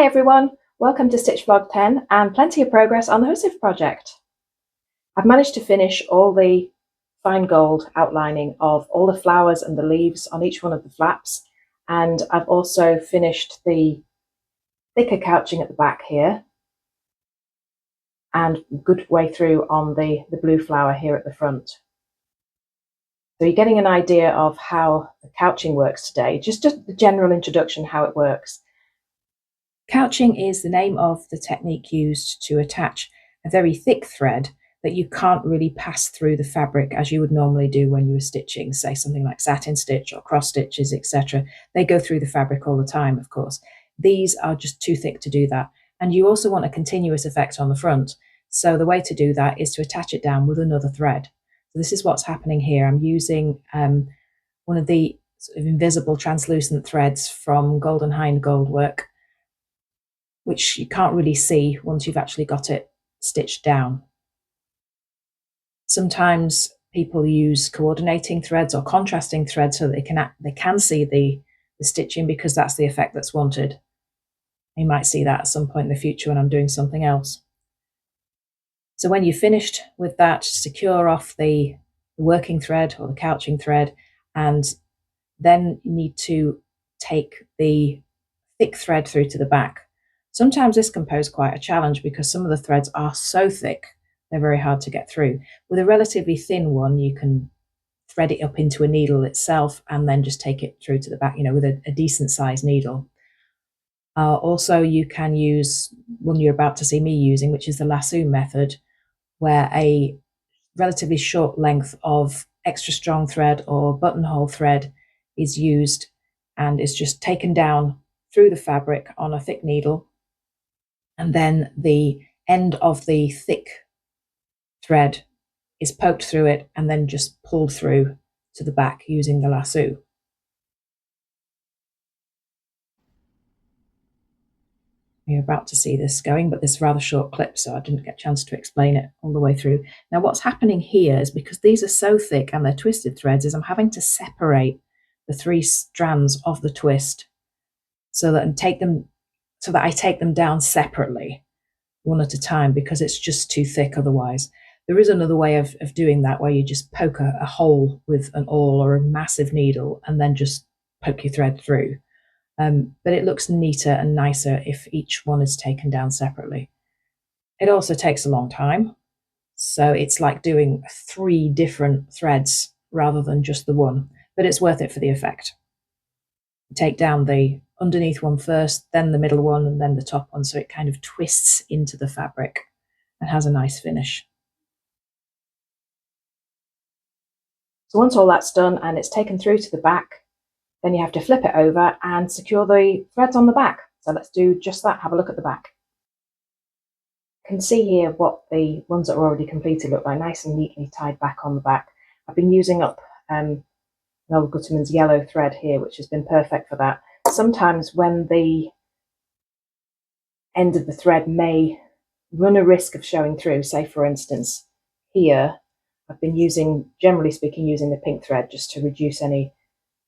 Hi everyone, welcome to Stitch Vlog 10 and plenty of progress on the hussif project. I've managed to finish all the fine gold outlining of all the flowers and the leaves on each one of the flaps, and I've also finished the thicker couching at the back here and good way through on the blue flower here at the front. So you're getting an idea of how the couching works today, just the general introduction how it works. Couching is the name of the technique used to attach a very thick thread that you can't really pass through the fabric as you would normally do when you were stitching, say something like satin stitch or cross stitches, etc. They go through the fabric all the time, of course. These are just too thick to do that. And you also want a continuous effect on the front. So the way to do that is to attach it down with another thread. So this is what's happening here. I'm using one of the sort of invisible translucent threads from Golden Hind Goldwork, which you can't really see once you've actually got it stitched down. Sometimes people use coordinating threads or contrasting threads so that they can see the stitching, because that's the effect that's wanted. You might see that at some point in the future when I'm doing something else. So when you've finished with that, secure off the working thread or the couching thread, and then you need to take the thick thread through to the back. Sometimes this can pose quite a challenge because some of the threads are so thick, they're very hard to get through. With a relatively thin one, you can thread it up into a needle itself and then just take it through to the back, with a decent sized needle. Also, you can use one you're about to see me using, which is the lasso method, where a relatively short length of extra strong thread or buttonhole thread is used and is just taken down through the fabric on a thick needle, and then the end of the thick thread is poked through it and then just pulled through to the back using the lasso. You're about to see this going, but this is a rather short clip, so I didn't get a chance to explain it all the way through. Now what's happening here is, because these are so thick and they're twisted threads, is I'm having to separate the three strands of the twist so that I take them down separately, one at a time, because it's just too thick otherwise. There is another way of doing that, where you just poke a hole with an awl or a massive needle and then just poke your thread through. But it looks neater and nicer if each one is taken down separately. It also takes a long time, so it's like doing 3 different threads rather than just the one, but it's worth it for the effect. Take down the underneath one first, then the middle one, and then the top one, so it kind of twists into the fabric and has a nice finish. So once all that's done and it's taken through to the back, then you have to flip it over and secure the threads on the back. So let's do just that. Have a look at the back. You can see here what the ones that are already completed look like, nice and neatly tied back on the back. I've been using up Noel Gutterman's yellow thread here, which has been perfect for that. Sometimes when the end of the thread may run a risk of showing through, say for instance here, I've been generally speaking, using the pink thread just to reduce any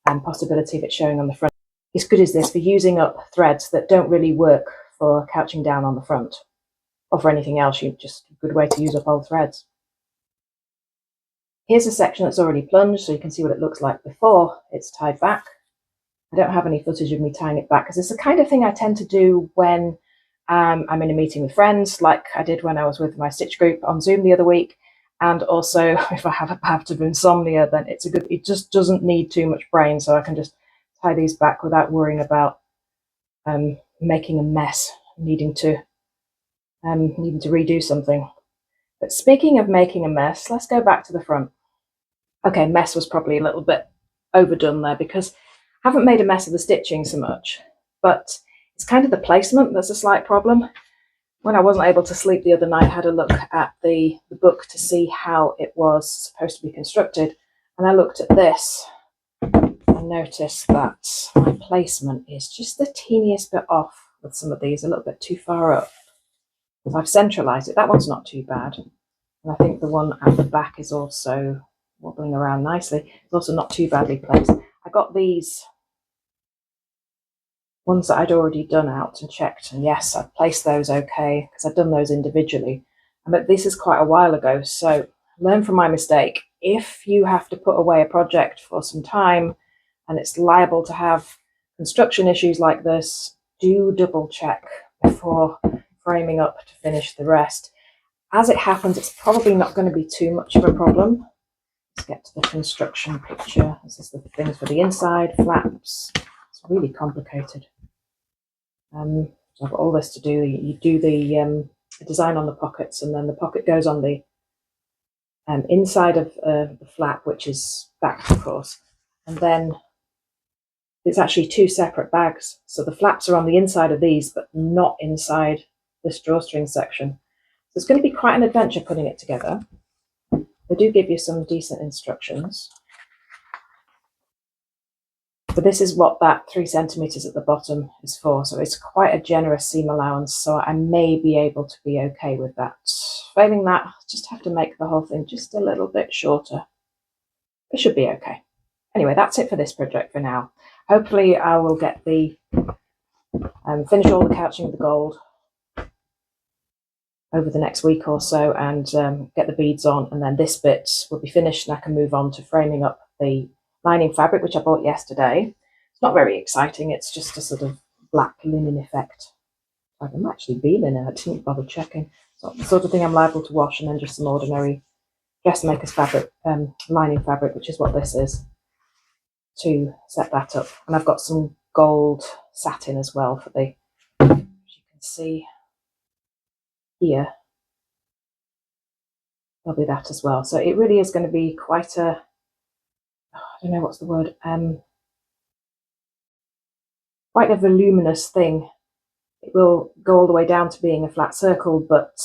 possibility of it showing on the front. It's good as this for using up threads that don't really work for couching down on the front, or for anything else. Just a good way to use up old threads. Here's a section that's already plunged, so you can see what it looks like before it's tied back. I don't have any footage of me tying it back, because it's the kind of thing I tend to do when I'm in a meeting with friends, like I did when I was with my stitch group on Zoom the other week. And also, if I have a bout of insomnia, then it just doesn't need too much brain, so I can just tie these back without worrying about making a mess, needing to redo something. But speaking of making a mess, let's go back to the front. Okay, mess was probably a little bit overdone there, because I haven't made a mess of the stitching so much, but it's kind of the placement that's a slight problem. When I wasn't able to sleep the other night, I had a look at the book to see how it was supposed to be constructed, and I looked at this and noticed that my placement is just the teeniest bit off with some of these, a little bit too far up. I've centralised it. That one's not too bad, and I think the one at the back is also wobbling around nicely. It's also not too badly placed. I got these ones that I'd already done out and checked, and yes, I'd placed those okay because I'd done those individually. But this is quite a while ago, so learn from my mistake. If you have to put away a project for some time and it's liable to have construction issues like this, do double check before framing up to finish the rest. As it happens, it's probably not going to be too much of a problem. Let's get to the construction picture. This is the things for the inside, flaps. It's really complicated. So I've got all this to do. You do the design on the pockets, and then the pocket goes on the inside of the flap, which is back, of course. And then it's actually two separate bags. So the flaps are on the inside of these, but not inside this drawstring section. So it's going to be quite an adventure putting it together. They do give you some decent instructions. But this is what that 3 centimeters at the bottom is for. So it's quite a generous seam allowance. So I may be able to be okay with that. Failing that, I'll just have to make the whole thing just a little bit shorter. It should be okay. Anyway, that's it for this project for now. Hopefully I will get the finish all the couching with the gold over the next week or so, and get the beads on, and then this bit will be finished and I can move on to framing up the lining fabric, which I bought yesterday. It's not very exciting, it's just a sort of black linen effect. Like, there might actually be linen, I didn't bother checking. It's not the sort of thing I'm liable to wash, and then just some ordinary dressmaker's fabric, lining fabric, which is what this is, to set that up. And I've got some gold satin as well for the, as you can see here, there'll be that as well. So it really is going to be quite a, I don't know what's the word, quite a voluminous thing. It will go all the way down to being a flat circle, but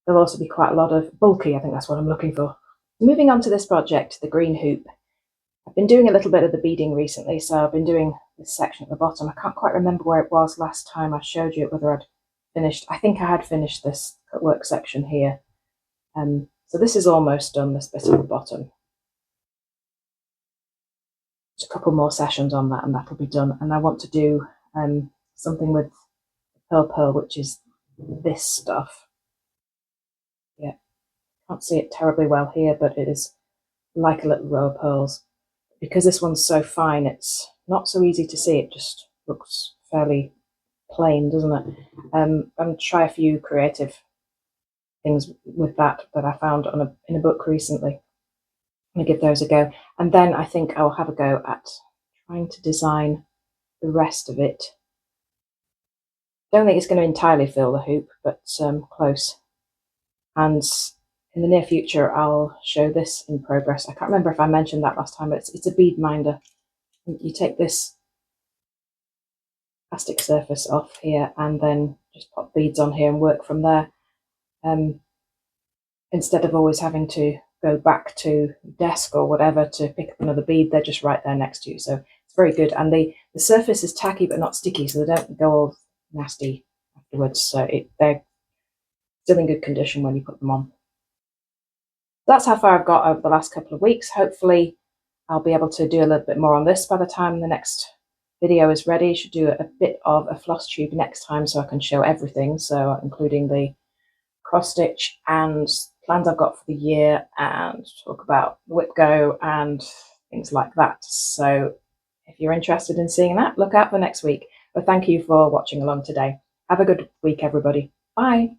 there'll also be quite a lot of bulky, I think that's what I'm looking for. Moving on to this project, the green hoop. I've been doing a little bit of the beading recently, so I've been doing this section at the bottom. I can't quite remember where it was last time I showed you it, whether I'd finished. I think I had finished this cutwork section here. So this is almost done, this bit at the bottom. Just a couple more sessions on that and that'll be done. And I want to do something with pearl, which is this stuff. Yeah, can't see it terribly well here, but it is like a little row of pearls. Because this one's so fine, it's not so easy to see. It just looks fairly plain, doesn't it? I'm going to try a few creative things with that I found on in a book recently. I'm going to give those a go. And then I think I'll have a go at trying to design the rest of it. Don't think it's going to entirely fill the hoop, but close. And in the near future, I'll show this in progress. I can't remember if I mentioned that last time, but it's a bead minder. You take this plastic surface off here and then just pop beads on here and work from there. Instead of always having to go back to desk or whatever to pick up another bead, they're just right there next to you. So it's very good. And the surface is tacky but not sticky, so they don't go all nasty afterwards. So they're still in good condition when you put them on. That's how far I've got over the last couple of weeks. Hopefully I'll be able to do a little bit more on this by the time the next video is ready. I should do a bit of a floss tube next time so I can show everything, so including the cross stitch and plans I've got for the year, and talk about whip go and things like that. So if you're interested in seeing that, look out for next week. But thank you for watching along today. Have a good week, everybody. Bye.